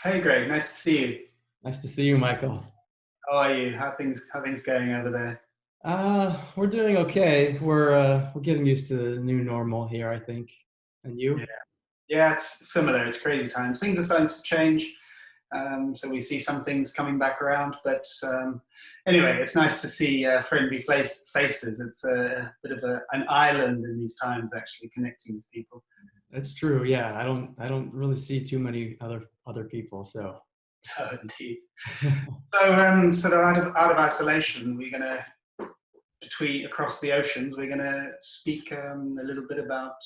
Hey Greg, nice to see you. Nice to see you, Michael. How are you? How things going over there? We're doing okay. We're getting used to the new normal here, I think. And Yeah, you? yeah, it's similar. It's crazy times. Things are starting to change. So we see some things coming back around. But anyway, it's nice to see friendly faces. It's a bit of an island in these times, actually connecting with people. That's true. Yeah, I don't really see too many other people. So Indeed. So sort of out of isolation, we're going to between across the oceans. We're going to speak a little bit about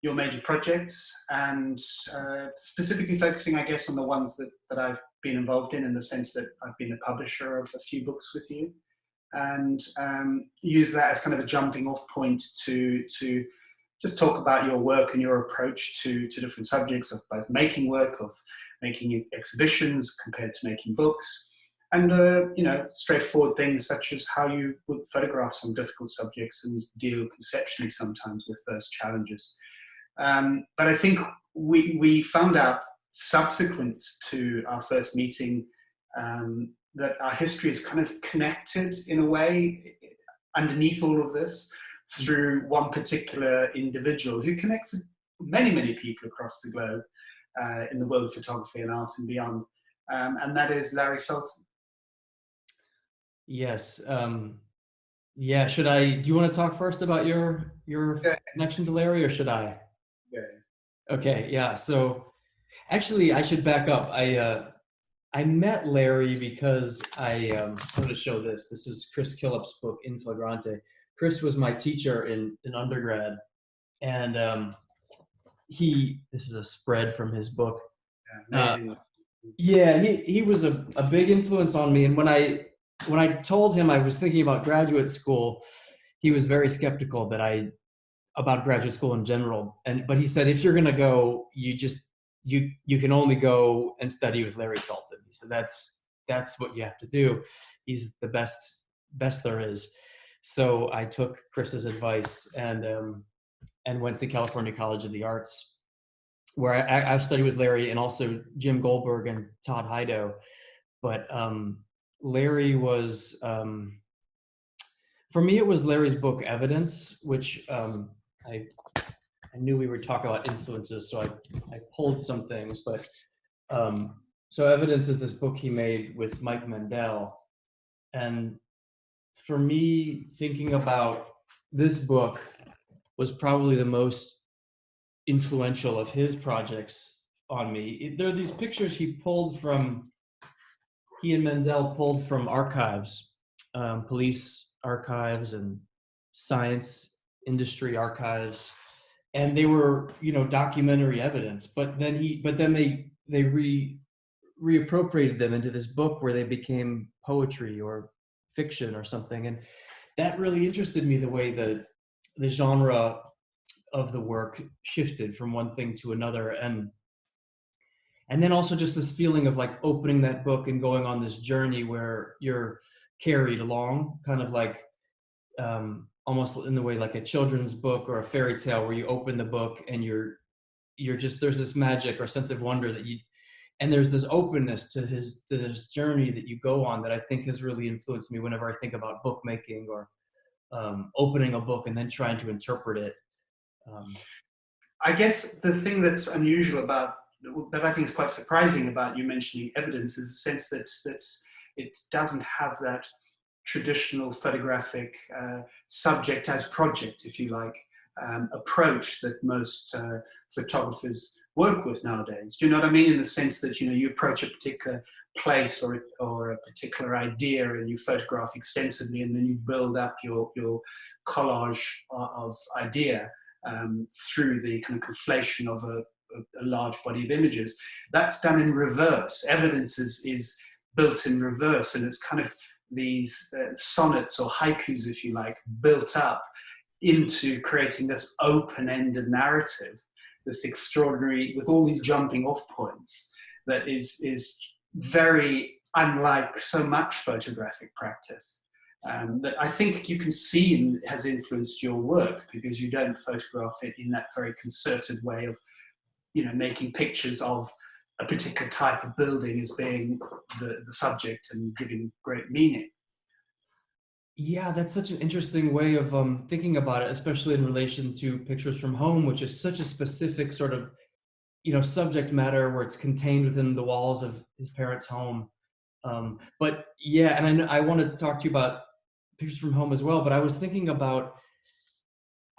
your major projects and specifically focusing, I guess, on the ones that I've been involved in the sense that I've been the publisher of a few books with you, and use that as kind of a jumping off point to just talk about your work and your approach to different subjects of both making work, of making exhibitions compared to making books, and straightforward things such as how you would photograph some difficult subjects and deal conceptually sometimes with those challenges. But I think we found out subsequent to our first meeting that our history is kind of connected in a way underneath all of this through one particular individual who connects many, many people across the globe in the world of photography and art and beyond. And that is Larry Sultan. yes. Yeah. Should I? Do you want to talk first about your Yeah, connection to Larry, or should I? yeah. Okay. Yeah. So actually, I should back up. I met Larry because I'm going to show this. This is Chris Killip's book, In Flagrante. Chris was my teacher in undergrad, and this is a spread from his book. Uh, Amazing. yeah, he was a big influence on me. And when I told him I was thinking about graduate school, he was very skeptical about graduate school in general. But he said, if you're going to go, you can only go and study with Larry Sultan. He said that's what you have to do. He's the best there is. So I took Chris's advice and went to California College of the Arts, where I've studied with Larry and also Jim Goldberg and Todd Heido. But Larry was, for me, it was Larry's book Evidence, which I knew we would talk about influences, so I pulled some things. But so Evidence is this book he made with Mike Mandel. And for me, thinking about this book was probably the most influential of his projects on me. There are these pictures he and Mandel pulled from archives, police archives and science industry archives, and they were, documentary evidence. But then they reappropriated them into this book where they became poetry or fiction or something, and that really interested me, the way the genre of the work shifted from one thing to another. And then also just this feeling of like opening that book and going on this journey where you're carried along, kind of like almost in the way like a children's book or a fairy tale, where you open the book and you're just, there's this magic or sense of wonder and there's this openness to this journey that you go on, that I think has really influenced me whenever I think about bookmaking or opening a book and then trying to interpret it. I guess the thing that's unusual about, that I think is quite surprising about you mentioning Evidence, is the sense that it doesn't have that traditional photographic subject as project, if you like, approach that most photographers work with nowadays. Do you know what I mean? In the sense that you approach a particular place or a particular idea and you photograph extensively, and then you build up your collage of idea through the kind of conflation of a large body of images. That's done in reverse. Evidence is built in reverse, and it's kind of these sonnets or haikus, if you like, built up into creating this open-ended narrative, this extraordinary, with all these jumping off points, that is very unlike so much photographic practice. That I think you can see has influenced your work, because you don't photograph it in that very concerted way of making pictures of a particular type of building as being the subject and giving great meaning. Yeah, that's such an interesting way of thinking about it, especially in relation to Pictures from Home, which is such a specific sort of, subject matter where it's contained within the walls of his parents' home. But yeah, and I want to talk to you about Pictures from Home as well, but I was thinking about,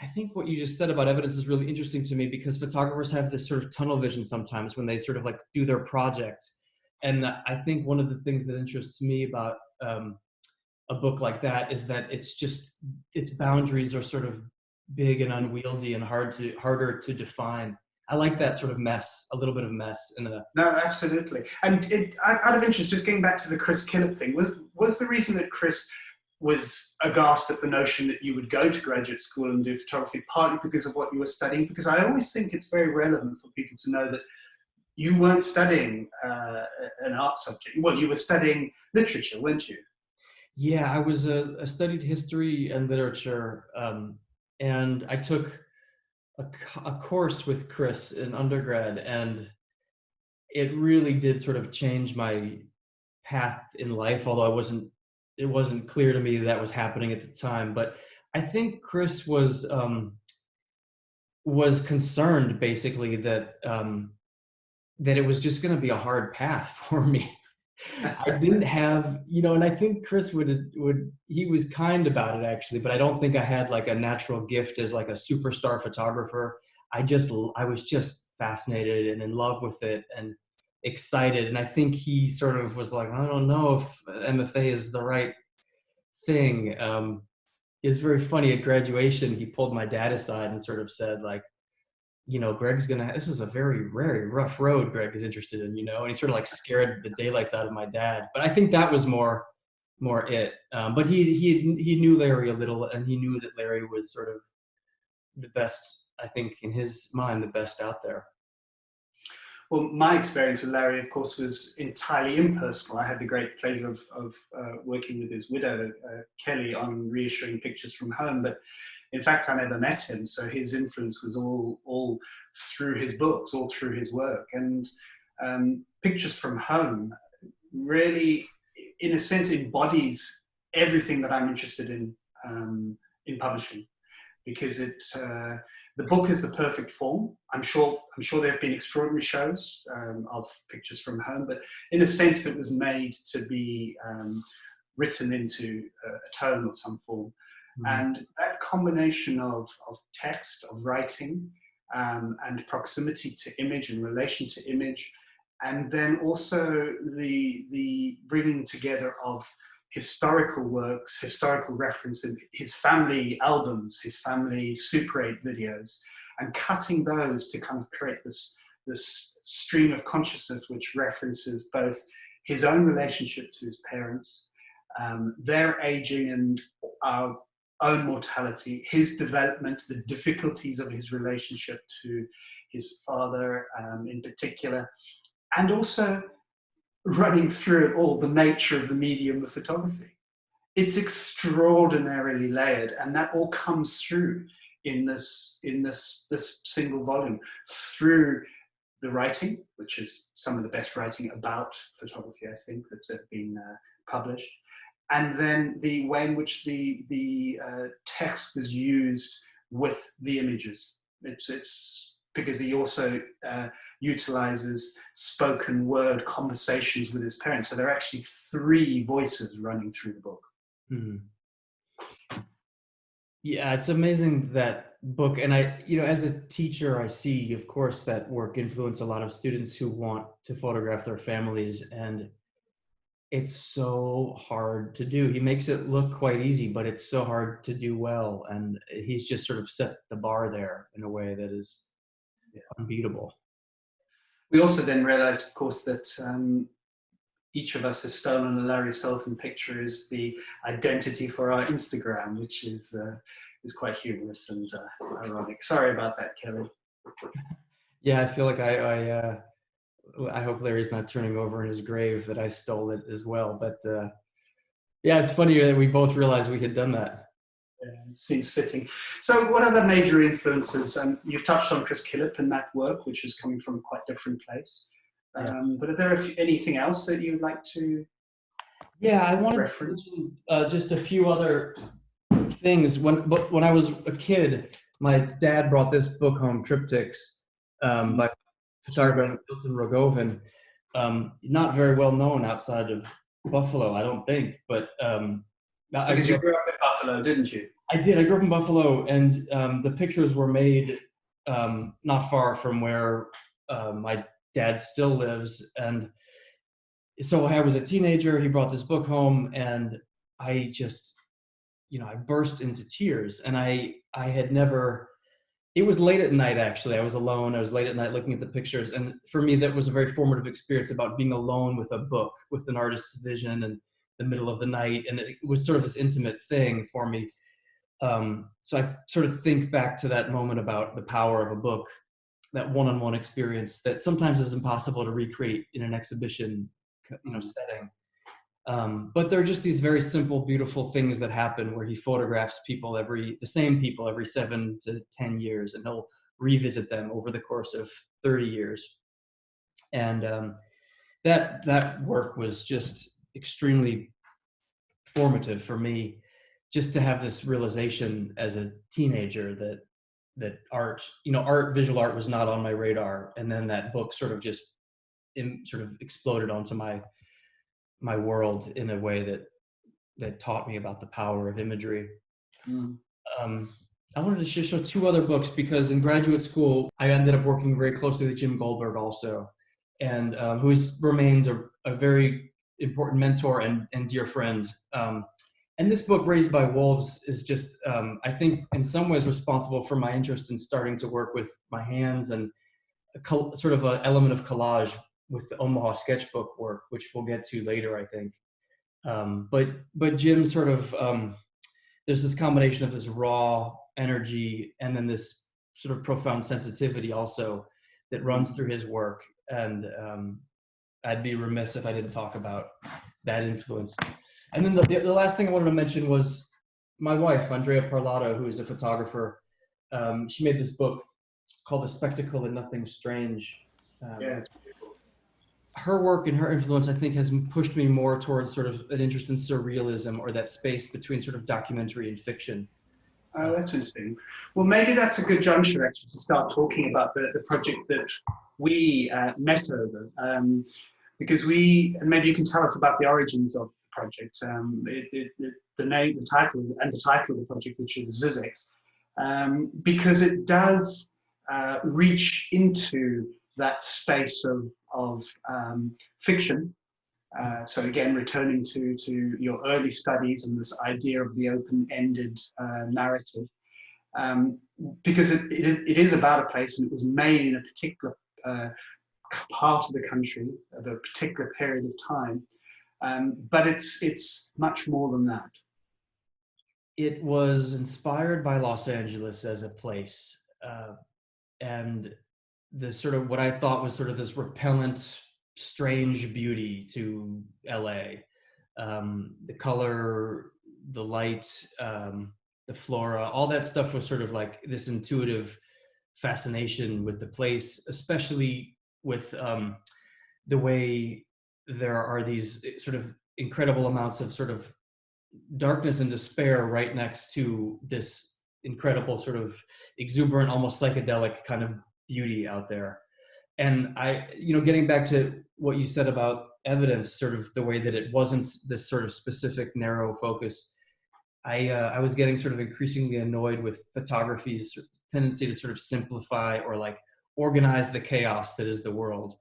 I think what you just said about evidence is really interesting to me, because photographers have this sort of tunnel vision sometimes when they sort of like do their projects. And I think one of the things that interests me about a book like that is that its boundaries are sort of big and unwieldy and harder to define. I like that sort of mess, a little bit of mess in a. No, absolutely. And out of interest, just getting back to the Chris Killip thing, was the reason that Chris was aghast at the notion that you would go to graduate school and do photography partly because of what you were studying? Because I always think it's very relevant for people to know that you weren't studying an art subject. Well, you were studying literature, weren't you? Yeah, I studied history and literature, and I took a course with Chris in undergrad, and it really did sort of change my path in life, although it wasn't clear to me that was happening at the time. But I think Chris was concerned basically that that it was just going to be a hard path for me. I didn't have, and I think Chris he was kind about it actually, but I don't think I had like a natural gift as like a superstar photographer. I was just fascinated and in love with it and excited. And I think he sort of was like, I don't know if MFA is the right thing. It's very funny at graduation, he pulled my dad aside and sort of said like, this is a very, very rough road Greg is interested in, and he sort of like scared the daylights out of my dad. But I think that was more it. But he knew Larry a little, and he knew that Larry was sort of the best, I think in his mind, the best out there. Well, my experience with Larry, of course, was entirely impersonal. I had the great pleasure of working with his widow, Kelly, on reissuing Pictures from Home. But in fact, I never met him, so his influence was all through his books, all through his work. And Pictures from Home really, in a sense, embodies everything that I'm interested in publishing, because the book is the perfect form. I'm sure there have been extraordinary shows of Pictures from Home, but in a sense, it was made to be written into a tome of some form. And that combination of text, of writing, and proximity to image and relation to image, and then also the bringing together of historical works, historical references, his family albums, his family Super 8 videos, and cutting those to kind of create this stream of consciousness which references both his own relationship to his parents, their aging and our own mortality, his development, the difficulties of his relationship to his father in particular, and also running through it all, the nature of the medium of photography. It's extraordinarily layered, and that all comes through in this single volume, through the writing, which is some of the best writing about photography, I think, that's been published. And then the way in which the text was used with the images. It's because he also utilizes spoken word conversations with his parents. So there are actually 3 voices running through the book. Mm-hmm. Yeah, it's amazing, that book. And I, as a teacher, I see, of course, that work influence a lot of students who want to photograph their families. And it's so hard to do. He makes it look quite easy, but it's so hard to do well. And he's just sort of set the bar there in a way that is unbeatable. We also then realized, of course, that each of us has stolen a Larry Sultan picture as the identity for our Instagram, which is quite humorous and ironic. Sorry about that, Kelly. Yeah, I feel like I hope Larry's not turning over in his grave that I stole it as well. But yeah, it's funny that we both realized we had done that. Yeah, it seems fitting. So what other major influences? You've touched on Chris Killip and that work, which is coming from a quite different place. But are there anything else that you would like to Yeah, I wanted to reference? mention just a few other things. When I was a kid, my dad brought this book home, Triptychs, by photographer Sultan Rogovan. Not very well known outside of Buffalo, I don't think. But Because you grew up in Buffalo, didn't you? I did. I grew up in Buffalo, and the pictures were made not far from where my dad still lives. And so I was a teenager. He brought this book home, and I just, I burst into tears. And I had never. It was late at night, actually. I was alone. I was late at night looking at the pictures, and for me, that was a very formative experience about being alone with a book, with an artist's vision, and the middle of the night. And it was sort of this intimate thing for me. So I sort of think back to that moment about the power of a book, that one-on-one experience that sometimes is impossible to recreate in an exhibition, setting. But there are just these very simple, beautiful things that happen where he photographs the same people every 7 to 10 years, and he'll revisit them over the course of 30 years. And that work was just extremely formative for me, just to have this realization as a teenager that visual art was not on my radar. And then that book sort of just sort of exploded onto my world in a way that taught me about the power of imagery. I wanted to just show 2 other books, because in graduate school, I ended up working very closely with Jim Goldberg also, and who's remained a very important mentor and dear friend. And this book, Raised by Wolves, is just, I think, in some ways responsible for my interest in starting to work with my hands, and sort of an element of collage with the Omaha Sketchbook work, which we'll get to later, I think. But Jim sort of, there's this combination of this raw energy and then this sort of profound sensitivity also that runs through his work. And I'd be remiss if I didn't talk about that influence. And then the last thing I wanted to mention was my wife, Andrea Parlato, who is a photographer. She made this book called The Spectacle and Nothing Strange. Yeah. Her work and her influence, I think, has pushed me more towards sort of an interest in surrealism, or that space between sort of documentary and fiction. Oh, that's interesting. Well, maybe that's a good juncture, actually, to start talking about the project that we met over. Because and maybe you can tell us about the origins of the project, the name, the title of the project, which is Zizix, because it does reach into that space of fiction. So again, returning to your early studies and this idea of the open-ended narrative, because it is about a place, and it was made in a particular part of the country at a particular period of time, but it's much more than that. It was inspired by Los Angeles as a place, and the sort of what I thought was sort of this repellent, strange beauty to LA. The color, the light, the flora, all that stuff was sort of like this intuitive fascination with the place, especially with the way there are these sort of incredible amounts of sort of darkness and despair right next to this incredible sort of exuberant, almost psychedelic kind of beauty out there. And getting back to what you said about evidence, sort of the way that it wasn't this sort of specific narrow focus, I was getting sort of increasingly annoyed with photography's tendency to sort of simplify or like organize the chaos that is the world.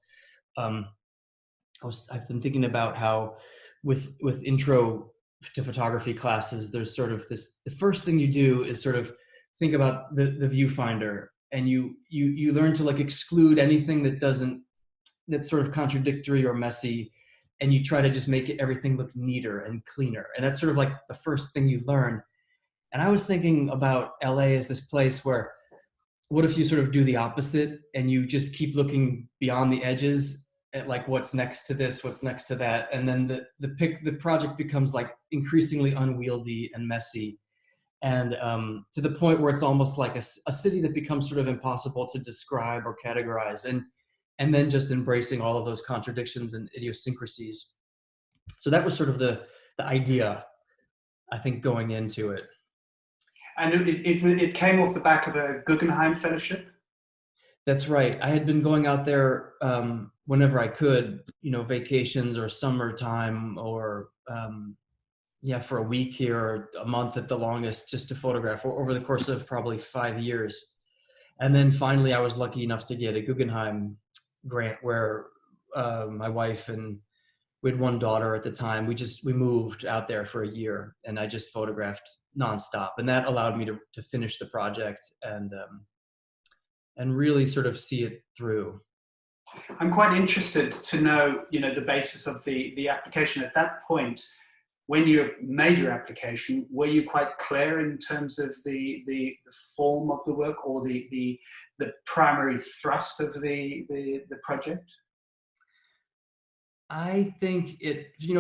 I've been thinking about how with intro to photography classes, there's sort of this, the first thing you do is sort of think about the viewfinder, and you learn to like exclude anything that's sort of contradictory or messy, and you try to just make everything look neater and cleaner. And that's sort of like the first thing you learn. And I was thinking about LA as this place where, what if you sort of do the opposite and you just keep looking beyond the edges at like what's next to this, what's next to that, and then the project becomes like increasingly unwieldy and messy, and to the point where it's almost like a city that becomes sort of impossible to describe or categorize. And and then just embracing all of those contradictions and idiosyncrasies. So that was sort of the idea, I think, going into it. And it came off the back of a Guggenheim Fellowship? That's right. I had been going out there whenever I could, vacations or summertime, or for a week here or a month at the longest, just to photograph over the course of probably 5 years. And then finally I was lucky enough to get a Guggenheim grant where my wife, and we had one daughter at the time, we moved out there for a year, and I just photographed nonstop. And that allowed me to finish the project and really sort of see it through. I'm quite interested to know, the basis of the application at that point. When you made your application, were you quite clear in terms of the form of the work, or the primary thrust of the project? I think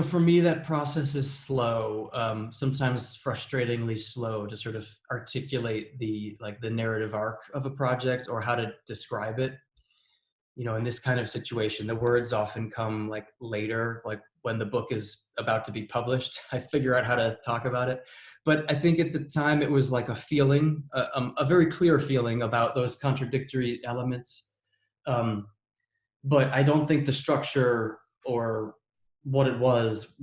for me, that process is slow, sometimes frustratingly slow to sort of articulate the narrative arc of a project, or how to describe it. In this kind of situation, the words often come later, when the book is about to be published. I figure out how to talk about it. But I think at the time it was like a feeling, a very clear feeling about those contradictory elements. But I don't think the structure or what it was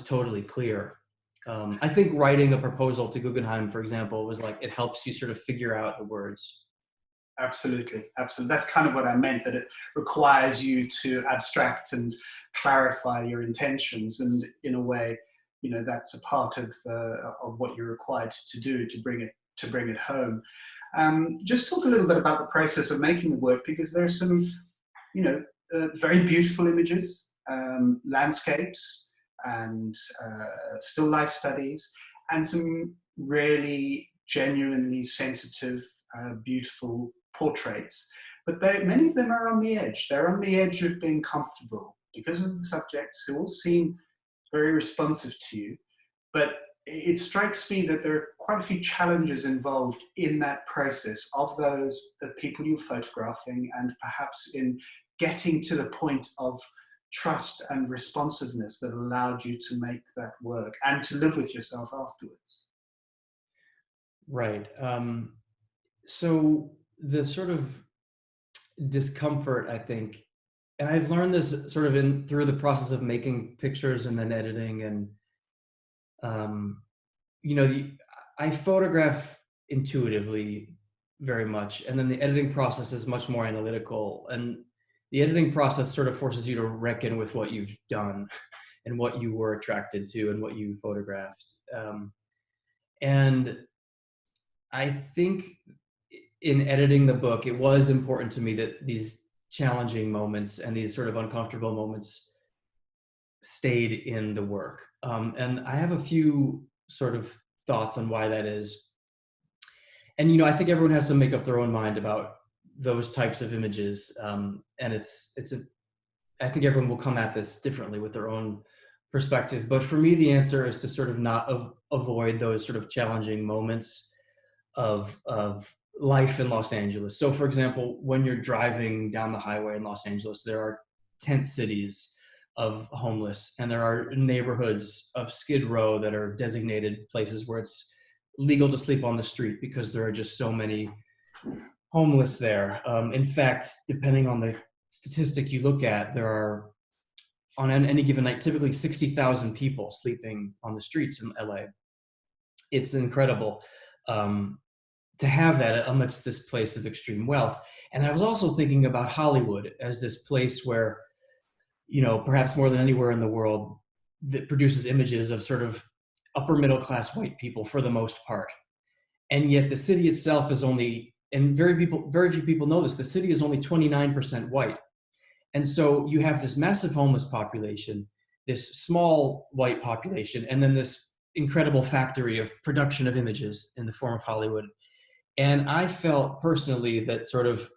totally clear. I think writing a proposal to Guggenheim, for example, was it helps you sort of figure out the words. Absolutely. That's kind of what I meant, that it requires you to abstract and clarify your intentions, and in a way, that's a part of what you're required to do to bring it home. Just talk a little bit about the process of making the work, because there are some, very beautiful images, landscapes, and still life studies, and some really genuinely sensitive, beautiful portraits. But many of them are on the edge. They're on the edge of being comfortable because of the subjects, who all seem very responsive to you. But it strikes me that there are quite a few challenges involved in that process of the people you're photographing, and perhaps in getting to the point of trust and responsiveness that allowed you to make that work and to live with yourself afterwards. Right. So the sort of discomfort, I think, and I've learned this sort of through the process of making pictures and then editing, and I photograph intuitively very much, and then the editing process is much more analytical, and the editing process sort of forces you to reckon with what you've done and what you were attracted to and what you photographed. And I think in editing the book, it was important to me that these challenging moments and these sort of uncomfortable moments stayed in the work. And I have a few sort of thoughts on why that is. And, I think everyone has to make up their own mind about those types of images. And I think everyone will come at this differently with their own perspective. But for me, the answer is to sort of not avoid those sort of challenging moments of life in Los Angeles. So for example, when you're driving down the highway in Los Angeles, there are tent cities of homeless, and there are neighborhoods of Skid Row that are designated places where it's legal to sleep on the street because there are just so many homeless there. In fact, depending on the statistic you look at, there are, on any given night, typically 60,000 people sleeping on the streets in LA. It's incredible to have that amidst this place of extreme wealth. And I was also thinking about Hollywood as this place where, perhaps more than anywhere in the world, that produces images of sort of upper middle class white people for the most part. And yet the city itself is only, and very few people know this, the city is only 29% white. And so you have this massive homeless population, this small white population, and then this incredible factory of production of images in the form of Hollywood. And I felt personally that sort of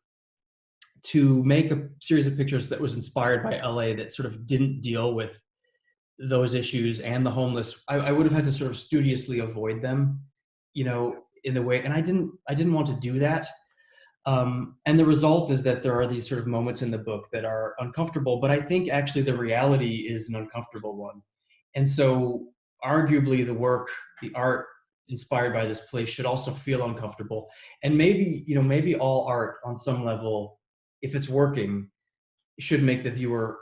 to make a series of pictures that was inspired by LA that sort of didn't deal with those issues and the homeless, I would have had to sort of studiously avoid them, in the way, and I didn't want to do that. And the result is that there are these sort of moments in the book that are uncomfortable, but I think actually the reality is an uncomfortable one. And so arguably the art inspired by this place should also feel uncomfortable. And maybe, maybe all art on some level, if it's working, should make the viewer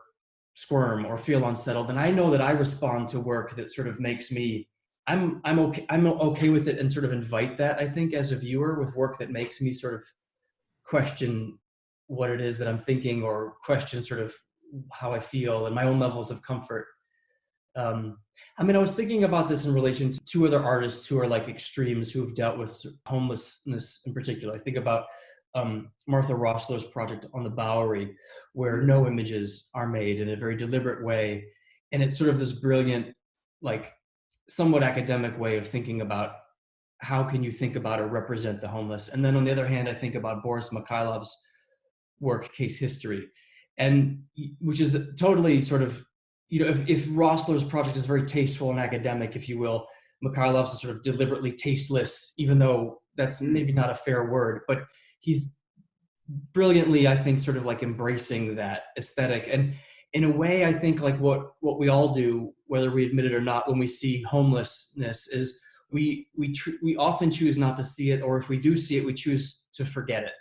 squirm or feel unsettled. And I know that I respond to work that sort of makes me, I'm okay with it and sort of invite that, I think, as a viewer, with work that makes me sort of question what it is that I'm thinking, or question sort of how I feel and my own levels of comfort. I mean, I was thinking about this in relation to two other artists who are like extremes, who have dealt with homelessness in particular. I think about Martha Rosler's project on the Bowery, where no images are made in a very deliberate way. And it's sort of this brilliant, like somewhat academic way of thinking about how can you think about or represent the homeless. And then on the other hand, I think about Boris Mikhailov's work, Case History, and which is totally sort of, if Rossler's project is very tasteful and academic, if you will, Mikhailov's is sort of deliberately tasteless, even though that's maybe not a fair word, but he's brilliantly, I think, sort of like embracing that aesthetic. And in a way, I think like what we all do, whether we admit it or not, when we see homelessness, is we often choose not to see it, or if we do see it, we choose to forget it,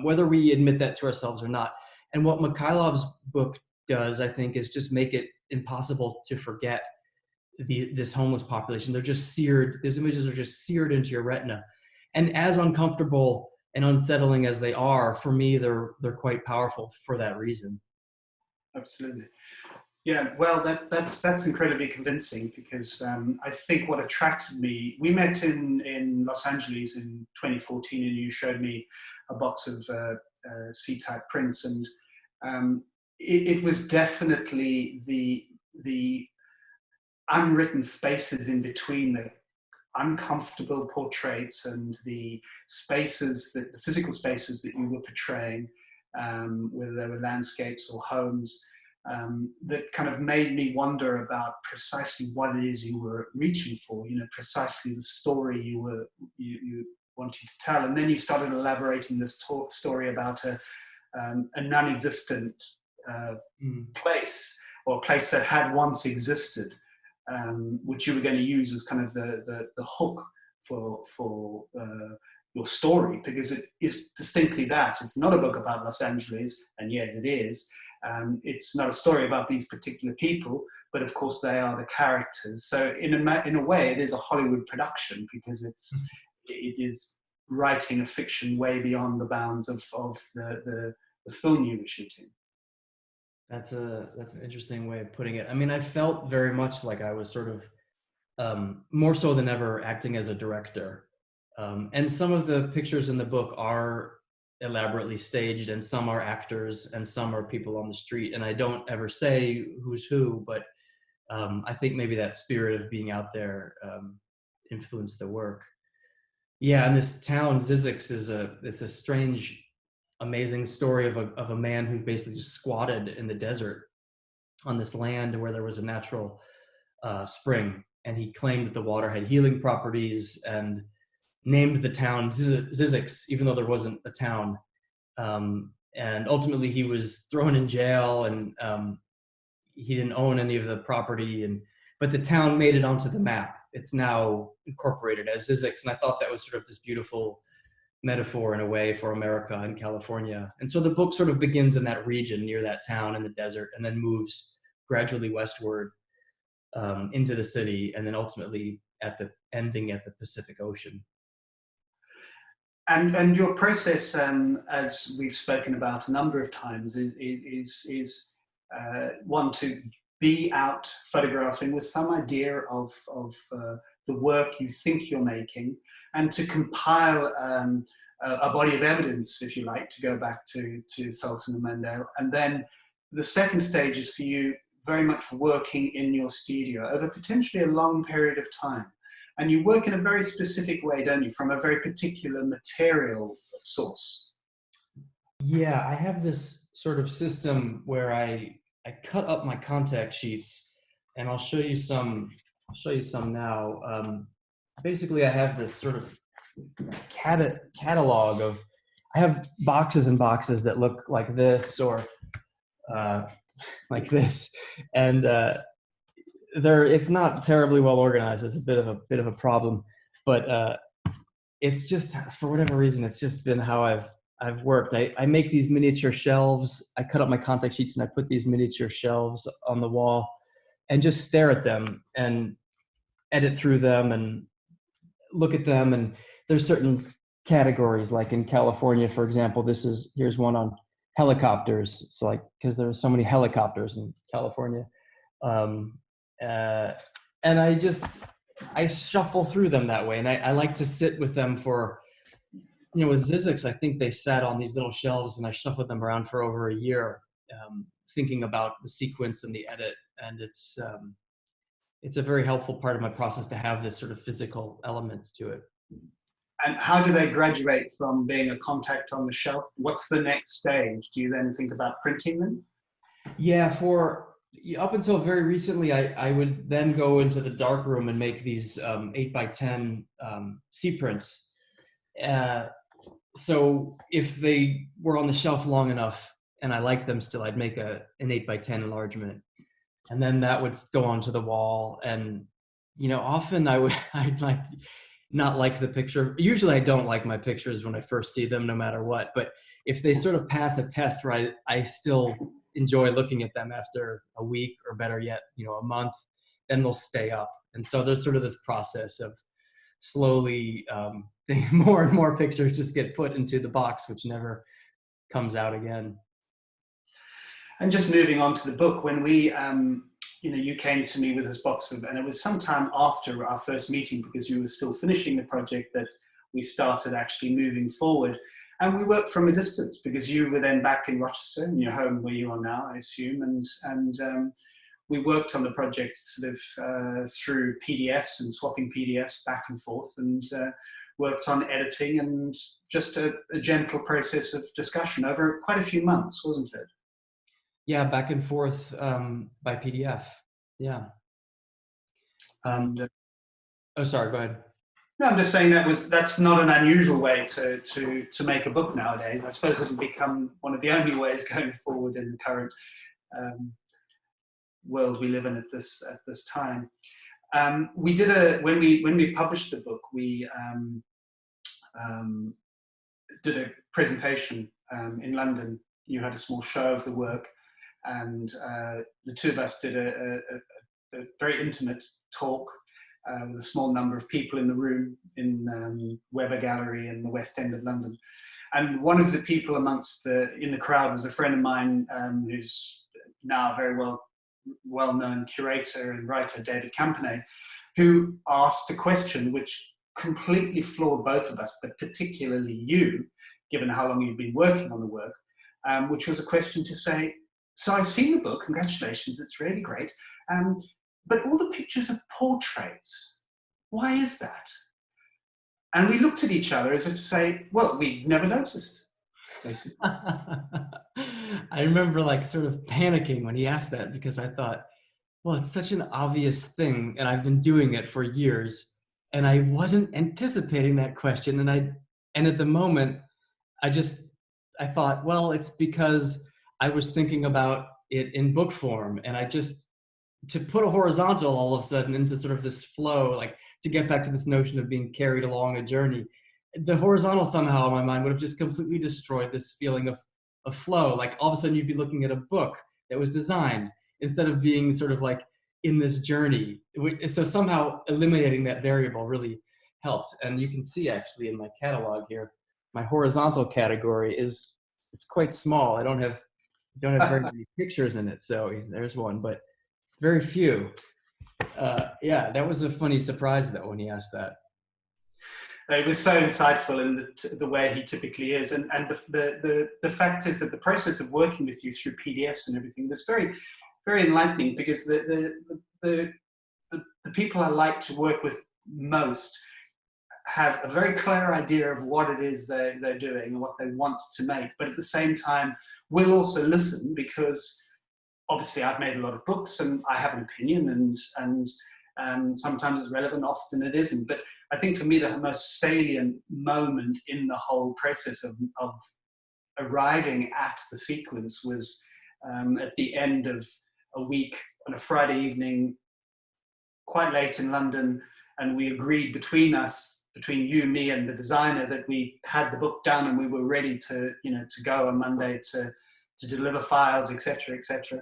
whether we admit that to ourselves or not. And what Mikhailov's book does, I think, is just make it impossible to forget this homeless population. They're just seared. These images are just seared into your retina. And as uncomfortable and unsettling as they are, for me, they're quite powerful for that reason. Absolutely. Yeah, well, that's incredibly convincing, because I think what attracted me, we met in Los Angeles in 2014, and you showed me a box of C-type prints, and it was definitely the unwritten spaces in between the uncomfortable portraits and the spaces, the physical spaces that you were portraying, whether they were landscapes or homes, that kind of made me wonder about precisely what it is you were reaching for, precisely the story you wanted to tell. And then you started elaborating this story about a non-existent place, or a place that had once existed, which you were going to use as kind of the hook for your story, because it is distinctly that. It's not a book about Los Angeles, and yet it is. It's not a story about these particular people, but of course they are the characters. So in a way, it is a Hollywood production, because it is writing a fiction way beyond the bounds of the film you were shooting. That's an interesting way of putting it. I mean, I felt very much like I was sort of more so than ever acting as a director. And some of the pictures in the book are elaborately staged, and some are actors, and some are people on the street. And I don't ever say who's who, but I think maybe that spirit of being out there influenced the work. Yeah, and this town, Zizix, it's a strange, amazing story of a man who basically just squatted in the desert on this land where there was a natural spring, and he claimed that the water had healing properties, and named the town Zizix, even though there wasn't a town. And ultimately he was thrown in jail, and he didn't own any of the property, but the town made it onto the map. It's now incorporated as Zizix, and I thought that was sort of this beautiful metaphor in a way for America and California. And so the book sort of begins in that region near that town in the desert, and then gradually westward into the city, and then ultimately ending at the Pacific Ocean. And your process, as we've spoken about a number of times, is one to be out photographing with some idea of the work you think you're making, and to compile a body of evidence, if you like, to go back to Sultan and Mandel. And then the second stage is for you very much working in your studio over potentially a long period of time. And you work in a very specific way, don't you, from a very particular material source? Yeah, I have this sort of system where I cut up my contact sheets, and I'll show you some now. Basically, I have this sort of catalog of, I have boxes and boxes that look like this or like this, and it's not terribly well organized. It's a bit of a problem, but it's just, for whatever reason, it's just been how I've worked. I make these miniature shelves. I cut up my contact sheets and I put these miniature shelves on the wall and just stare at them and edit through them and look at them. And there's certain categories, like in California, for example, here's one on helicopters. So like, because there are so many helicopters in California. And I shuffle through them that way. And I like to sit with them for, with Zizix, I think they sat on these little shelves and I shuffled them around for over a year, thinking about the sequence and the edit. And it's a very helpful part of my process to have this sort of physical element to it. And how do they graduate from being a contact on the shelf? What's the next stage? Do you then think about printing them? Yeah, up until very recently, I would then go into the dark room and make these 8x10 C prints. So if they were on the shelf long enough and I liked them still, I'd make an 8x10 enlargement. And then that would go onto the wall. And, often I'd like not like the picture. Usually I don't like my pictures when I first see them, no matter what. But if they sort of pass a test, right, I still enjoy looking at them after a week, or better yet, a month, then they'll stay up. And so there's sort of this process of slowly more and more pictures just get put into the box, which never comes out again. And just moving on to the book, when we, you came to me with this box and it was sometime after our first meeting, because you were still finishing the project, that we started actually moving forward. And we worked from a distance because you were then back in Rochester, in your home where you are now, I assume. And we worked on the project sort of through PDFs and swapping PDFs back and forth, and worked on editing and just a gentle process of discussion over quite a few months, wasn't it? Yeah, back and forth by PDF. Yeah. And oh, sorry, go ahead. No, I'm just saying that's not an unusual way to make a book nowadays. I suppose it'll become one of the only ways going forward in the current world we live in at this time. We did when we published the book, we did a presentation in London. You had a small show of the work, and the two of us did a very intimate talk with a small number of people in the room in Weber Gallery in the West End of London. And one of the people in the crowd was a friend of mine who's now a very well-known curator and writer, David Campanay, who asked a question which completely floored both of us, but particularly you, given how long you've been working on the work, which was a question to say, so I've seen the book, congratulations, it's really great, but all the pictures are portraits. Why is that? And we looked at each other as if to say, well, we never noticed, basically. I remember sort of panicking when he asked that, because I thought, well, it's such an obvious thing, and I've been doing it for years, and I wasn't anticipating that question. And at the moment, I thought, well, it's because I was thinking about it in book form, and to put a horizontal all of a sudden into sort of this flow, to get back to this notion of being carried along a journey, the horizontal somehow in my mind would have just completely destroyed this feeling of flow. All of a sudden you'd be looking at a book that was designed instead of being sort of in this journey. So somehow eliminating that variable really helped. And you can see actually in my catalog here, my horizontal category it's quite small. I don't have very many pictures in it. So there's one, but very few. Yeah, that was a funny surprise though when he asked that. It was so insightful in the way he typically is, and the fact is that the process of working with you through PDFs and everything was very, very enlightening, because the people I like to work with most have a very clear idea of what it is they're doing and what they want to make, but at the same time will also listen, because obviously I've made a lot of books and I have an opinion, and Sometimes it's relevant, often it isn't. But I think for me, the most salient moment in the whole process of arriving at the sequence was at the end of a week on a Friday evening, quite late in London, and we agreed between us, between you, me, and the designer, that we had the book done and we were ready to, to go on Monday to deliver files, etc., etc.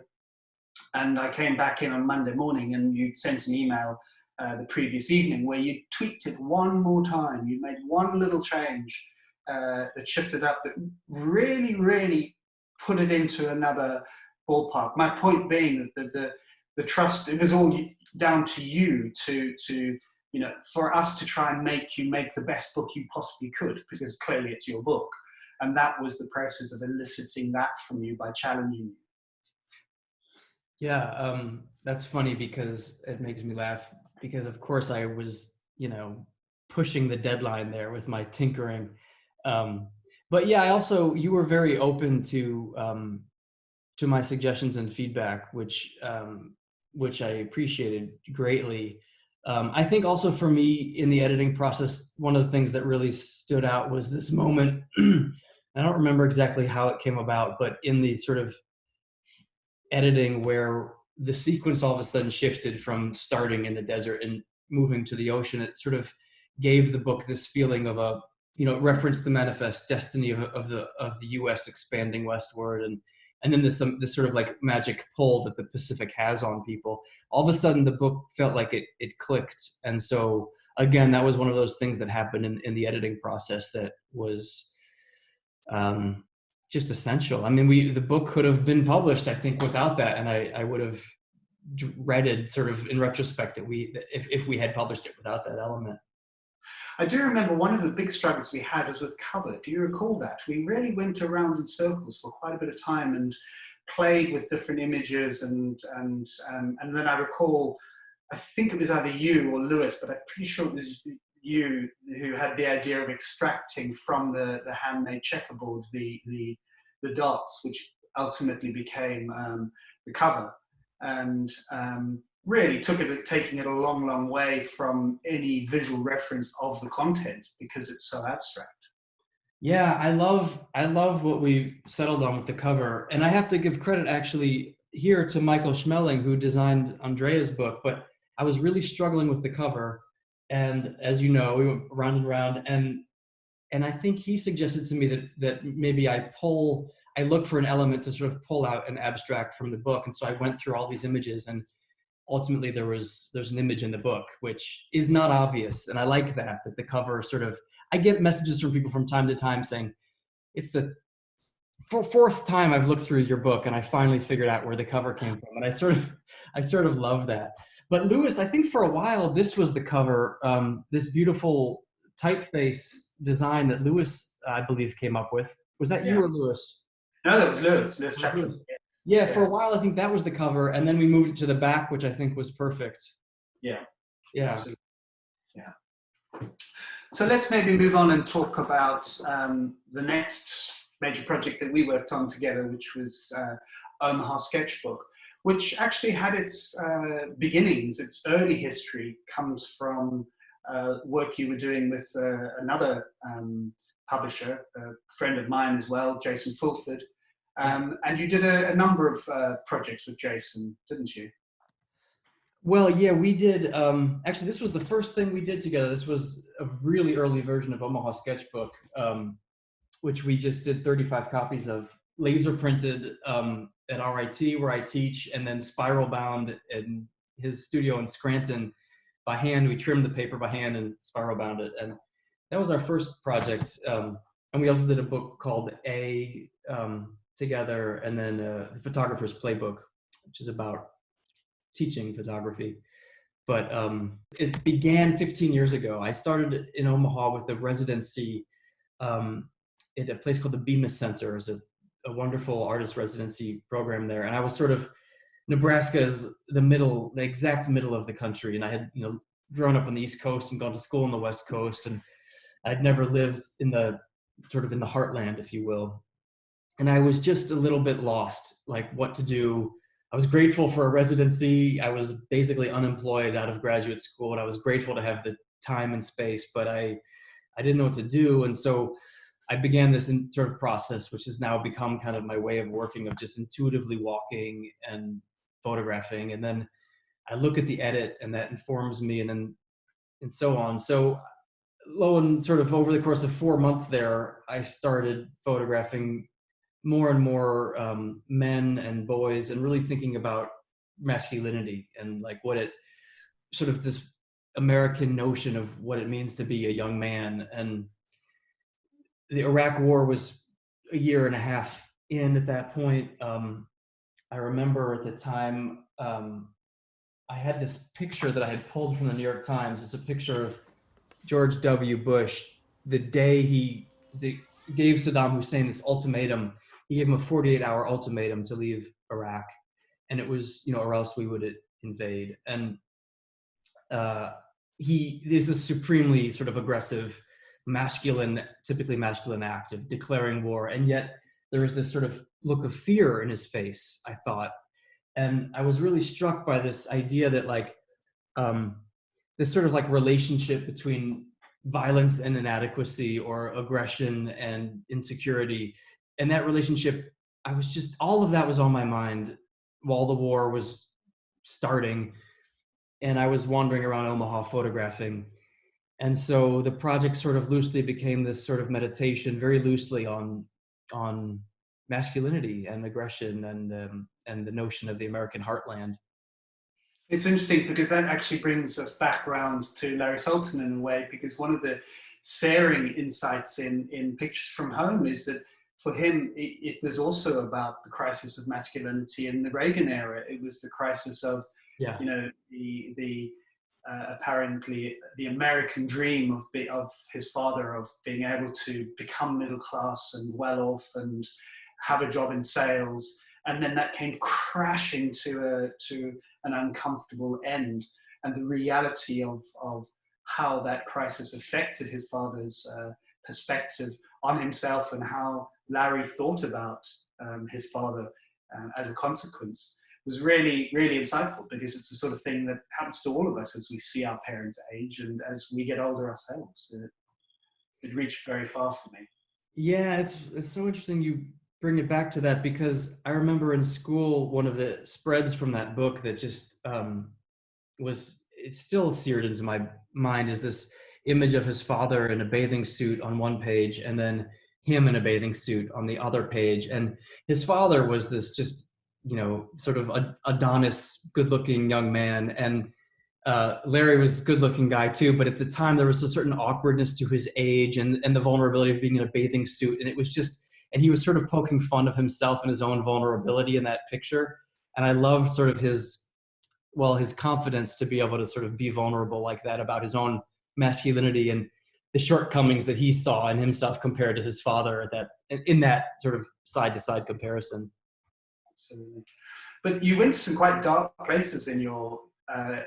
And I came back in on Monday morning, and you'd sent an email the previous evening where you tweaked it one more time. You made one little change that shifted up, that really, really put it into another ballpark. My point being that the trust, it was all down to you to for us to try and make you make the best book you possibly could, because clearly it's your book. And that was the process of eliciting that from you by challenging you. Yeah, that's funny because it makes me laugh, because of course I was, pushing the deadline there with my tinkering. But yeah, you were very open to my suggestions and feedback, which I appreciated greatly. I think also for me in the editing process, one of the things that really stood out was this moment. I don't remember exactly how it came about, but in the sort of editing where the sequence all of a sudden shifted from starting in the desert and moving to the ocean, it sort of gave the book this feeling of a, referenced the manifest destiny of the U.S. expanding westward, and then this sort of like magic pull that the Pacific has on people. All of a sudden, the book felt like it clicked, and so again, that was one of those things that happened in the editing process that was just essential. I mean, the book could have been published, I think, without that, and I would have dreaded, sort of in retrospect, that if we had published it without that element. I do remember one of the big struggles we had was with cover. Do you recall that? We really went around in circles for quite a bit of time and played with different images, and then I recall, I think it was either you or Lewis, but I'm pretty sure it was you who had the idea of extracting from the handmade checkerboard the dots, which ultimately became the cover, and really taking it a long, long way from any visual reference of the content, because it's so abstract. Yeah, I love what we've settled on with the cover, and I have to give credit actually here to Michael Schmeling, who designed Andrea's book, but I was really struggling with the cover. And as you know, we went round and round, and I think he suggested to me that maybe I look for an element to sort of pull out an abstract from the book. And so I went through all these images, and ultimately there's an image in the book which is not obvious. And I like that the cover sort of, I get messages from people from time to time saying, it's the fourth time I've looked through your book and I finally figured out where the cover came from. And I sort of love that. But Lewis, I think for a while, this was the cover, this beautiful typeface design that Lewis, I believe, came up with. Was that you or Lewis? No, that was Lewis Chaplin. Yeah, for a while, I think that was the cover. And then we moved it to the back, which I think was perfect. Yeah. Yeah. Absolutely. Yeah. So let's maybe move on and talk about the next major project that we worked on together, which was Omaha Sketchbook, which actually had its beginnings, its early history comes from work you were doing with another publisher, a friend of mine as well, Jason Fulford. And you did a number of projects with Jason, didn't you? Well, yeah, we did. Actually, this was the first thing we did together. This was a really early version of Omaha Sketchbook, which we just did 35 copies of, laser printed at RIT, where I teach, and then spiral bound in his studio in Scranton by hand. We trimmed the paper by hand and spiral bound it. And that was our first project. And we also did a book called A together, and then the Photographer's Playbook, which is about teaching photography. But it began 15 years ago. I started in Omaha with a residency at a place called the Bemis Center. It's a wonderful artist residency program there. And I was sort of, Nebraska is the exact middle of the country. And I had, grown up on the East Coast and gone to school on the West Coast. And I'd never lived in the heartland, if you will. And I was just a little bit lost, like what to do, I was grateful for a residency. I was basically unemployed out of graduate school, and I was grateful to have the time and space, but I didn't know what to do. And so I began this sort of process, which has now become kind of my way of working, of just intuitively walking and photographing. And then I look at the edit, and that informs me, and so on. So lo and sort of over the course of 4 months there, I started photographing more and more men and boys, and really thinking about masculinity and like what it sort of this American notion of what it means to be a young man. And the Iraq War was a year and a half in at that point. I remember at the time, I had this picture that I had pulled from the New York Times. It's a picture of George W. Bush the day he gave Saddam Hussein this ultimatum. He gave him a 48-hour ultimatum to leave Iraq, and it was, or else we would invade. And he there's this supremely sort of aggressive, typically masculine act of declaring war, and yet there was this sort of look of fear in his face, I thought. And I was really struck by this idea that like this sort of like relationship between violence and inadequacy, or aggression and insecurity. And that relationship, all of that was on my mind while the war was starting, and I was wandering around Omaha photographing. And so the project sort of loosely became this sort of meditation, very loosely on masculinity and aggression, and the notion of the American heartland. It's interesting because that actually brings us back around to Larry Sultan in a way, because one of the searing insights in Pictures from Home is that for him, it was also about the crisis of masculinity in the Reagan era. It was the crisis of, Yeah. the apparently the American dream of his father, of being able to become middle class and well off and have a job in sales. And then that came crashing to an uncomfortable end. And the reality of how that crisis affected his father's perspective on himself, and how Larry thought about his father as a consequence, was really, really insightful, because it's the sort of thing that happens to all of us as we see our parents age and as we get older ourselves. It reached very far for me. Yeah, it's so interesting you bring it back to that, because I remember in school, one of the spreads from that book that just it's still seared into my mind, is this image of his father in a bathing suit on one page, and then him in a bathing suit on the other page. And his father was this just, sort of Adonis, good-looking young man, and Larry was a good-looking guy too, but at the time there was a certain awkwardness to his age, and the vulnerability of being in a bathing suit, and it was just, and he was sort of poking fun of himself and his own vulnerability in that picture. And I love sort of his confidence to be able to sort of be vulnerable like that about his own masculinity and the shortcomings that he saw in himself compared to his father in that sort of side-to-side comparison. Absolutely. But you went to some quite dark places in your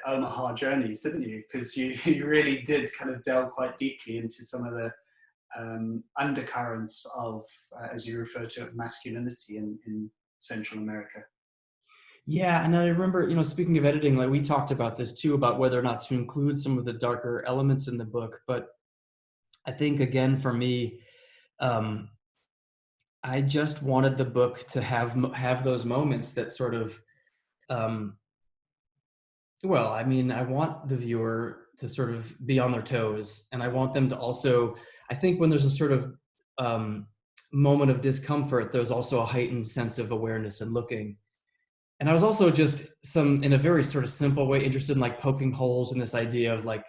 Omaha journeys, didn't you? Because you really did kind of delve quite deeply into some of the undercurrents of, as you refer to it, masculinity in Central America. Yeah, and I remember, speaking of editing, like we talked about this too, about whether or not to include some of the darker elements in the book. But I think, again, for me, I just wanted the book to have those moments that sort of, I want the viewer to sort of be on their toes, and I want them to also, I think when there's a sort of moment of discomfort, there's also a heightened sense of awareness and looking. And I was also just in a very sort of simple way, interested in like poking holes in this idea of like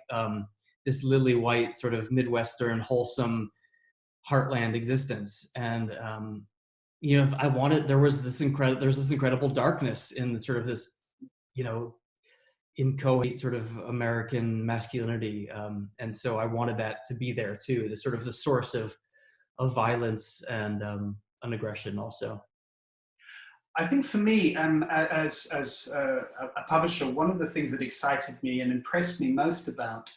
this lily white sort of Midwestern wholesome heartland existence. And I wanted, there's this incredible darkness in the sort of this, inchoate sort of American masculinity. And so I wanted that to be there too, the sort of the source of violence and an aggression also. I think for me, as a publisher, one of the things that excited me and impressed me most about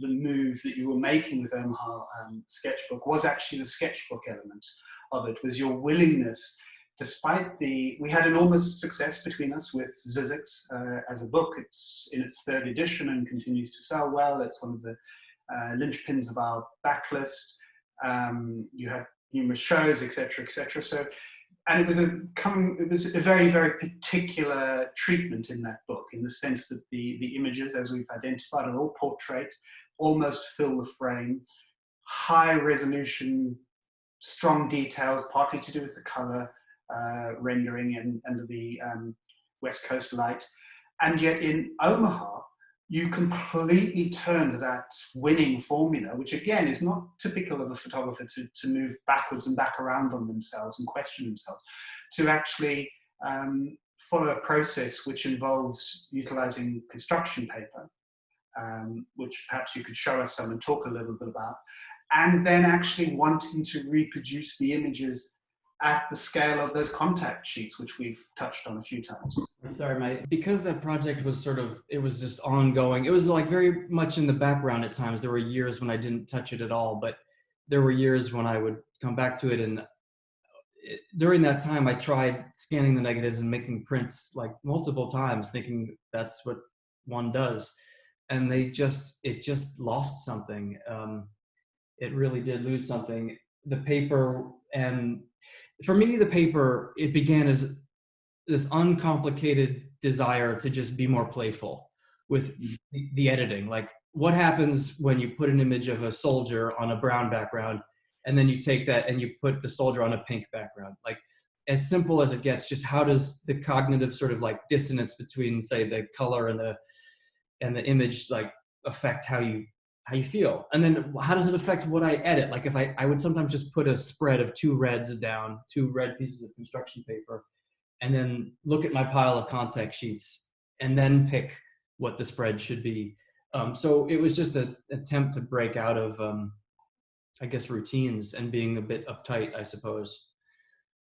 the move that you were making with Omaha Sketchbook was actually the sketchbook element of it, was your willingness we had enormous success between us with Zizix as a book. It's in its third edition and continues to sell well. It's one of the linchpins of our backlist. You had numerous shows, etc., etc. So, and it was a very, very particular treatment in that book, in the sense that the images, as we've identified, are all portrait, almost fill the frame, high resolution, strong details, partly to do with the color rendering and under the West Coast light. And yet in Omaha, you completely turned that winning formula, which again is not typical of a photographer to move backwards and back around on themselves and question themselves, to actually follow a process which involves utilizing construction paper, which perhaps you could show us some and talk a little bit about, and then actually wanting to reproduce the images at the scale of those contact sheets, which we've touched on a few times. Sorry, Mike. Because that project was it was just ongoing. It was like very much in the background at times. There were years when I didn't touch it at all, but there were years when I would come back to it. And during that time, I tried scanning the negatives and making prints like multiple times, thinking that's what one does. And it just lost something. It really did lose something. The paper, and for me, the paper, it began as this uncomplicated desire to just be more playful with the editing. Like, what happens when you put an image of a soldier on a brown background, and then you take that and you put the soldier on a pink background? Like, as simple as it gets, just how does the cognitive sort of like dissonance between, say, the color and the image like affect how you feel? And then how does it affect what I edit? Like, if I would sometimes just put a spread of two red pieces of construction paper, and then look at my pile of contact sheets and then pick what the spread should be. So it was just an attempt to break out of, I guess, routines and being a bit uptight, I suppose.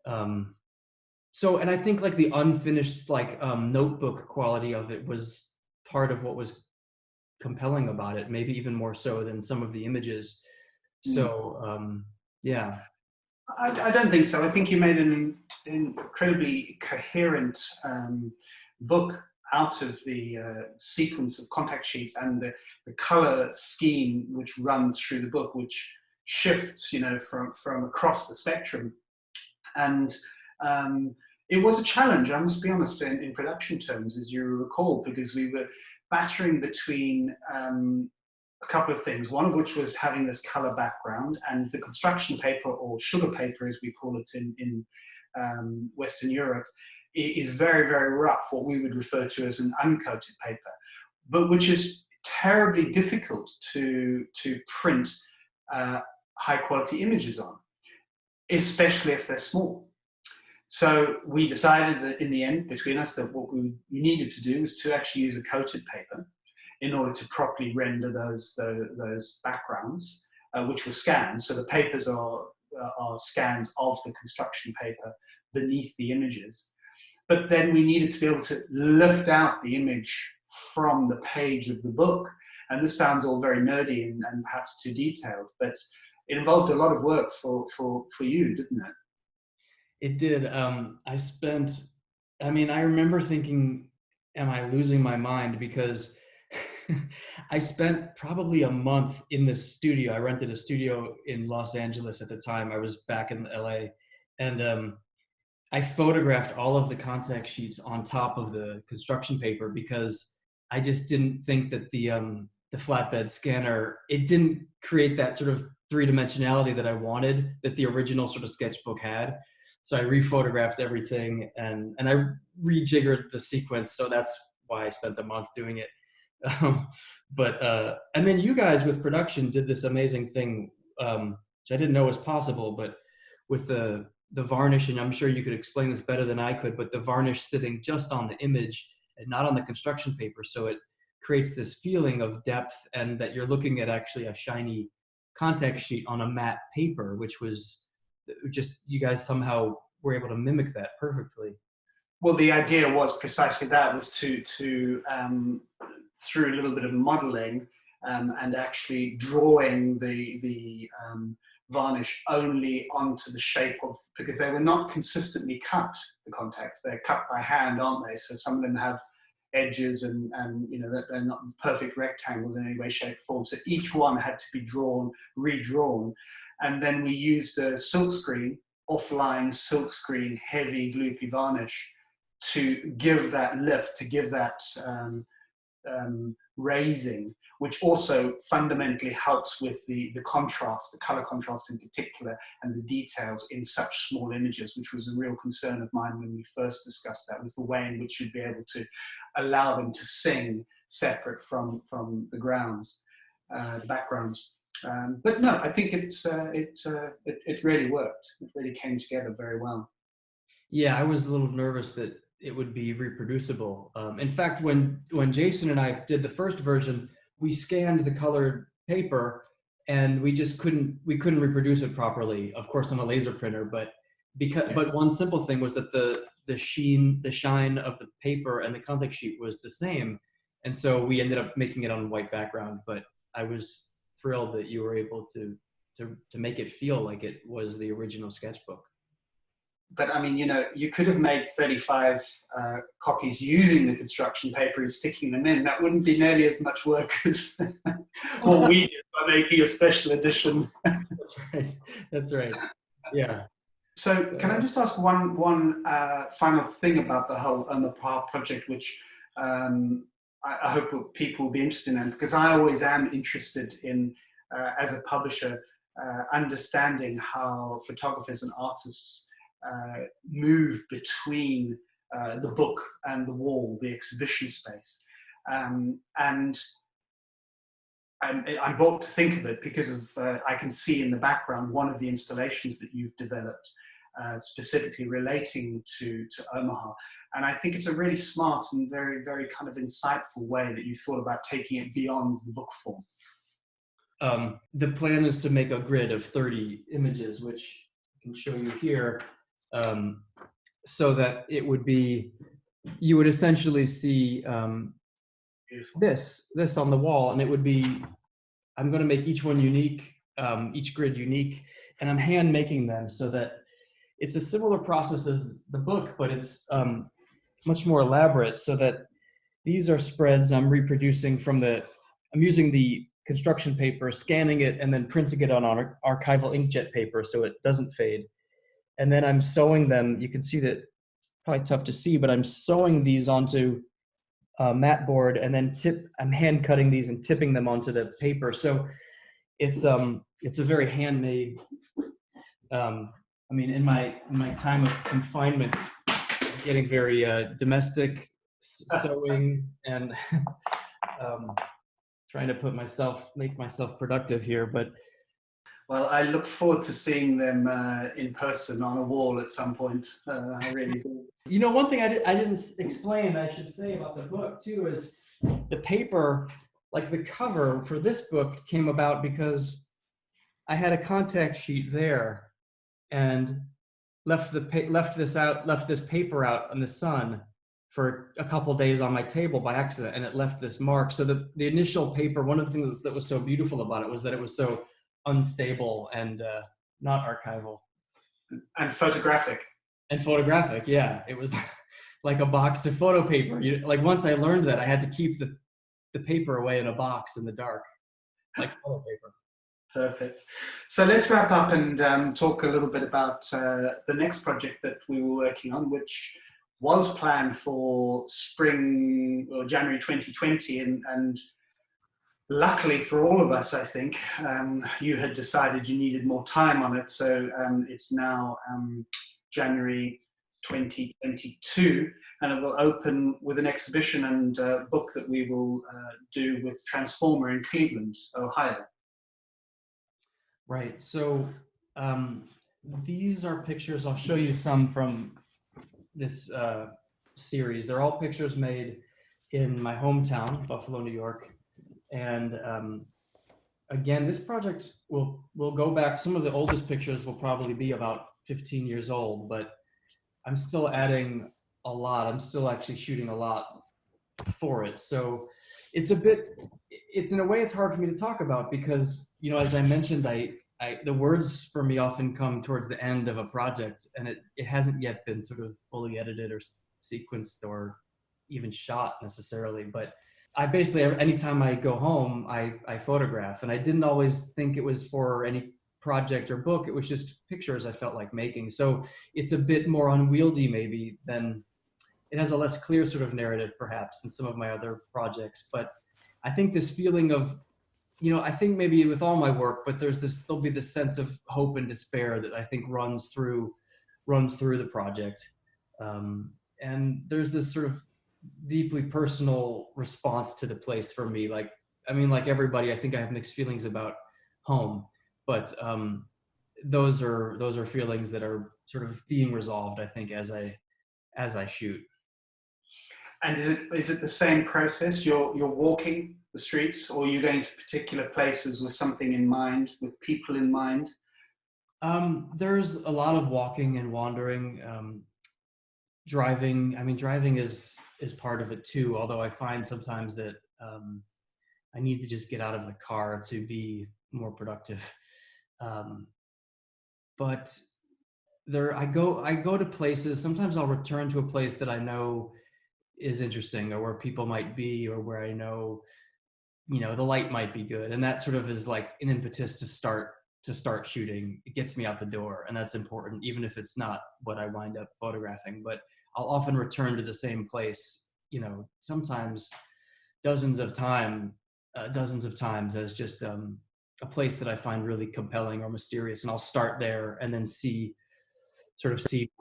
So, and I think like the unfinished, like notebook quality of it was part of what was compelling about it, maybe even more so than some of the images. So, yeah. I don't think so. I think you made an incredibly coherent book out of the sequence of contact sheets and the color scheme which runs through the book, which shifts, from across the spectrum. And it was a challenge, I must be honest, in production terms, as you recall, because we were battering between a couple of things, one of which was having this color background, and the construction paper, or sugar paper as we call it in Western Europe, is very, very rough, what we would refer to as an uncoated paper, but which is terribly difficult to print high quality images on, especially if they're small. So we decided that in the end, between us, that what we needed to do was to actually use a coated paper in order to properly render those backgrounds, which were scans. So the papers are scans of the construction paper beneath the images. But then we needed to be able to lift out the image from the page of the book. And this sounds all very nerdy and perhaps too detailed, but it involved a lot of work for you, didn't it? It did. I remember thinking, am I losing my mind? Because I spent probably a month in this studio. I rented a studio in Los Angeles at the time. I was back in LA, and I photographed all of the contact sheets on top of the construction paper, because I just didn't think that the flatbed scanner, it didn't create that sort of three-dimensionality that I wanted, that the original sort of sketchbook had. So I rephotographed everything, and I rejiggered the sequence. So that's why I spent a month doing it. And then you guys with production did this amazing thing, which I didn't know was possible, but with the varnish, and I'm sure you could explain this better than I could, but the varnish sitting just on the image and not on the construction paper. So it creates this feeling of depth, and that you're looking at actually a shiny contact sheet on a matte paper, which was just, you guys somehow were able to mimic that perfectly. Well, the idea was precisely that, was to through a little bit of modeling and actually drawing the varnish only onto the shape of, because they were not consistently cut, the contacts. They're cut by hand, aren't they? So some of them have edges and you know, that they're not perfect rectangles in any way, shape, form. So each one had to be drawn, redrawn. And then we used a silkscreen, offline silkscreen, heavy gloopy varnish to give that lift, to give that raising, which also fundamentally helps with the contrast, the color contrast in particular, and the details in such small images, which was a real concern of mine when we first discussed that, was the way in which you'd be able to allow them to sing separate from the grounds, the backgrounds. But no, I think it really worked. It really came together very well. Yeah, I was a little nervous that it would be reproducible. In fact, when Jason and I did the first version, we scanned the colored paper and we just couldn't reproduce it properly, of course, on a laser printer. But one simple thing was that the shine of the paper and the contact sheet was the same, and so we ended up making it on white background. But I was thrilled that you were able to make it feel like it was the original sketchbook. But I mean, you know, you could have made 35 copies using the construction paper and sticking them in. That wouldn't be nearly as much work as what we did by making a special edition. That's right. That's right. Yeah. So can I just ask one final thing about the whole Omaha project, which I hope people will be interested in, because I always am interested in, as a publisher, understanding how photographers and artists move between the book and the wall, the exhibition space. And I'm brought to think of it because of, I can see in the background one of the installations that you've developed specifically relating to Omaha. And I think it's a really smart and very, very kind of insightful way that you thought about taking it beyond the book form. The plan is to make a grid of 30 images, which I can show you here, so that it would be, you would essentially see this on the wall, and it would be, I'm going to make each one unique, each grid unique, and I'm hand making them so that it's a similar process as the book, but it's much more elaborate, so that these are spreads I'm reproducing from I'm using the construction paper, scanning it, and then printing it on archival inkjet paper so it doesn't fade. And then I'm sewing them. You can see that it's probably tough to see, but I'm sewing these onto a mat board, and then I'm hand cutting these and tipping them onto the paper. So it's a very handmade. I mean, in my time of confinement, getting very domestic sewing and trying to make myself productive here, but. Well, I look forward to seeing them in person on a wall at some point. I really do. You know, one thing I didn't explain, I should say, about the book too, is the paper, like the cover for this book came about because I had a contact sheet there and left this paper out in the sun for a couple days on my table by accident, and it left this mark. So the initial paper, one of the things that was so beautiful about it was that it was so unstable and not archival. And photographic. And photographic, yeah. It was like a box of photo paper. Like once I learned that, I had to keep the paper away in a box in the dark, like photo paper. Perfect. So let's wrap up and talk a little bit about the next project that we were working on, which was planned for spring or January 2020, and luckily for all of us, I think, you had decided you needed more time on it. So it's now January 2022, and it will open with an exhibition and book that we will do with Transformer in Cleveland, Ohio. Right. So these are pictures. I'll show you some from this series. They're all pictures made in my hometown, Buffalo, New York. And again, this project will go back. Some of the oldest pictures will probably be about 15 years old, but I'm still adding a lot. I'm still actually shooting a lot for it. So it's in a way, it's hard for me to talk about because, you know, as I mentioned, I the words for me often come towards the end of a project, and it hasn't yet been sort of fully edited or sequenced or even shot necessarily. But I basically, anytime I go home, I photograph, and I didn't always think it was for any project or book. It was just pictures I felt like making. So it's a bit more unwieldy maybe than, it has a less clear sort of narrative perhaps than some of my other projects. But I think this feeling of, I think maybe with all my work, but there'll be this sense of hope and despair that I think runs through the project. And there's this sort of deeply personal response to the place for me. Like, I mean, like everybody, I think I have mixed feelings about home, but those are feelings that are sort of being resolved, I think, as I shoot. And is it the same process? You're walking the streets, or are you going to particular places with something in mind, with people in mind? There's a lot of walking and wandering. Driving, I mean, driving is part of it too, although I find sometimes that I need to just get out of the car to be more productive. But I go to places. Sometimes I'll return to a place that I know is interesting, or where people might be, or where I know, the light might be good, and that sort of is like an impetus to start shooting. It gets me out the door, and that's important, even if it's not what I wind up photographing. But I'll often return to the same place, sometimes dozens of times as just a place that I find really compelling or mysterious, and I'll start there and then see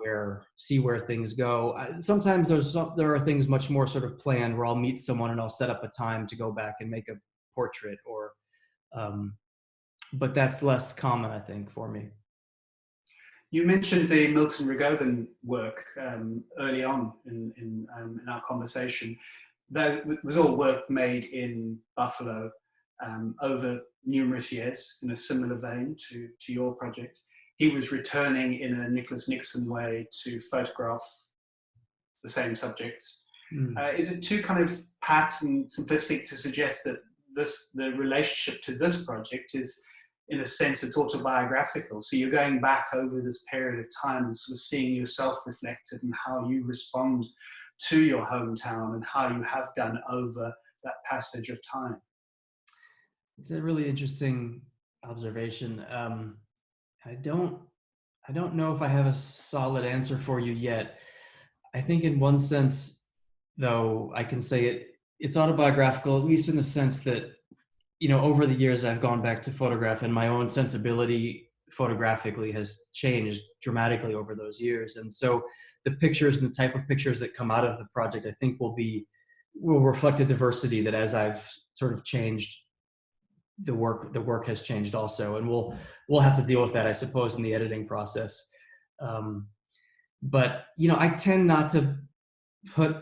where things go. Sometimes there are things much more sort of planned, where I'll meet someone and I'll set up a time to go back and make a portrait, or but that's less common, I think, for me. You mentioned the Milton Rigovan work early on in our conversation. That was all work made in Buffalo over numerous years, in a similar vein to your project. He was returning in a Nicholas Nixon way to photograph the same subjects. Is it too kind of pat and simplistic to suggest that the relationship to this project is, in a sense, it's autobiographical? So you're going back over this period of time and sort of seeing yourself reflected, and how you respond to your hometown, and how you have done over that passage of time. It's a really interesting observation. I don't know if I have a solid answer for you yet. I think in one sense, though, I can say it's autobiographical, at least in the sense that, over the years I've gone back to photograph, and my own sensibility photographically has changed dramatically over those years. And so the pictures and the type of pictures that come out of the project, I think will reflect a diversity that, as I've sort of changed, the work has changed also, and we'll have to deal with that, I suppose, in the editing process. But I tend not to put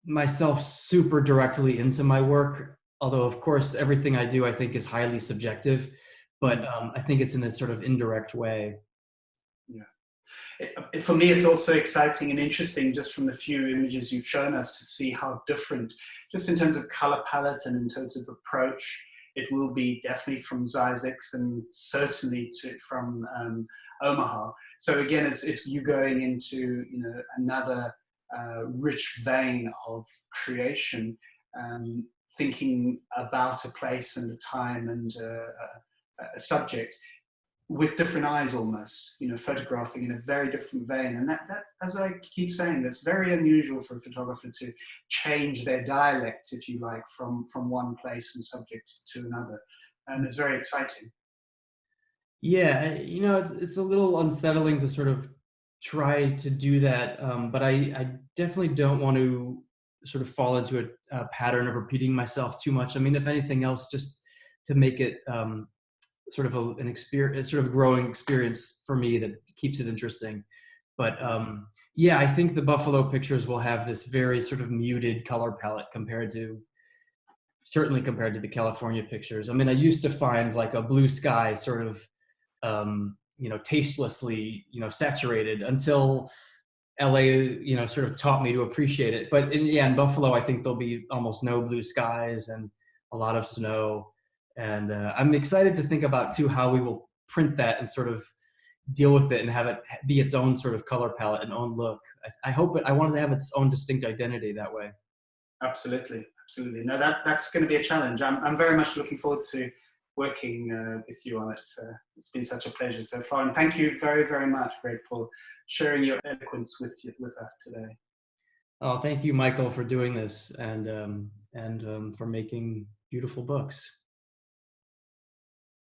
myself super directly into my work, although of course everything I do, I think, is highly subjective, but I think it's in a sort of indirect way. Yeah. For me, it's also exciting and interesting, just from the few images you've shown us, to see how different, just in terms of color palette and in terms of approach, it will be definitely from Zizek's, and certainly from Omaha. So again, it's you going into another rich vein of creation, thinking about a place and a time and a subject with different eyes, almost, photographing in a very different vein. And that, as I keep saying, that's very unusual for a photographer to change their dialect, if you like, from one place and subject to another. And it's very exciting. Yeah, it's a little unsettling to sort of try to do that, but I definitely don't want to sort of fall into a pattern of repeating myself too much. I mean, if anything else, just to make it sort of an experience, sort of a growing experience for me that keeps it interesting. But yeah, I think the Buffalo pictures will have this very sort of muted color palette certainly compared to the California pictures. I mean, I used to find like a blue sky sort of, tastelessly, saturated, until LA, sort of taught me to appreciate it. But in Buffalo, I think there'll be almost no blue skies and a lot of snow. And I'm excited to think about too how we will print that and sort of deal with it and have it be its own sort of color palette and own look. I hope I want it to have its own distinct identity that way. Absolutely, absolutely. No, that's going to be a challenge. I'm very much looking forward to working with you on it. It's been such a pleasure so far, and thank you very, very much, Greg, for sharing your eloquence with us today. Oh, thank you, Michael, for doing this and for making beautiful books.